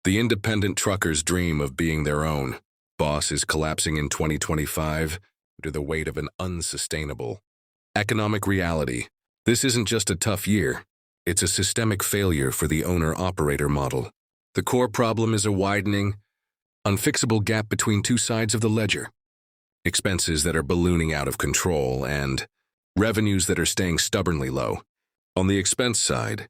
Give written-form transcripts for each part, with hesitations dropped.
The independent trucker's dream of being their own boss is collapsing in 2025 due to the weight of an unsustainable economic reality. This isn't just a tough year, it's a systemic failure for the owner-operator model. The core problem is a widening, unfixable gap between two sides of the ledger. Expenses that are ballooning out of control and revenues that are staying stubbornly low. On the expense side,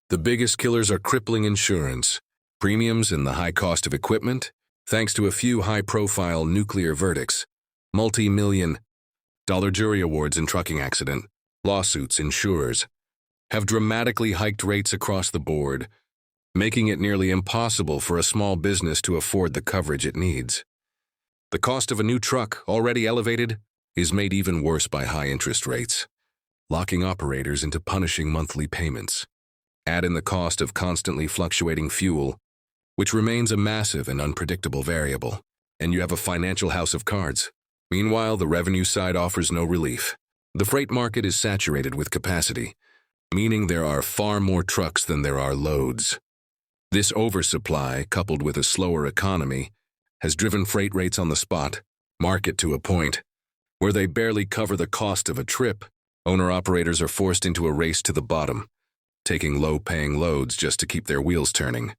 the biggest killers are crippling insurance, premiums, and the high cost of equipment, thanks to a few high-profile nuclear verdicts, multi-million-dollar jury awards in trucking accident, lawsuits, insurers have dramatically hiked rates across the board, making it nearly impossible for a small business to afford the coverage it needs. The cost of a new truck, already elevated, is made even worse by high interest rates, locking operators into punishing monthly payments. Add in the cost of constantly fluctuating fuel, which remains a massive and unpredictable variable, and you have a financial house of cards. Meanwhile, the revenue side offers no relief. The freight market is saturated with capacity, meaning there are far more trucks than there are loads. This oversupply, coupled with a slower economy, has driven freight rates on the spot market to a point where they barely cover the cost of a trip. Owner-operators are forced into a race to the bottom, taking low-paying loads just to keep their wheels turning,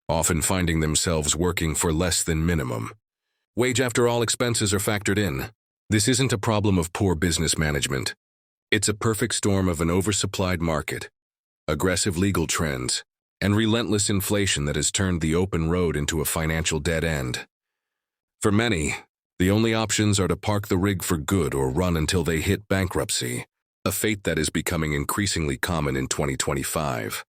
often finding themselves working for less than minimum wage after all expenses are factored in. This isn't a problem of poor business management. It's a perfect storm of an oversupplied market, aggressive legal trends, and relentless inflation that has turned the open road into a financial dead end. For many, the only options are to park the rig for good or run until they hit bankruptcy, a fate that is becoming increasingly common in 2025.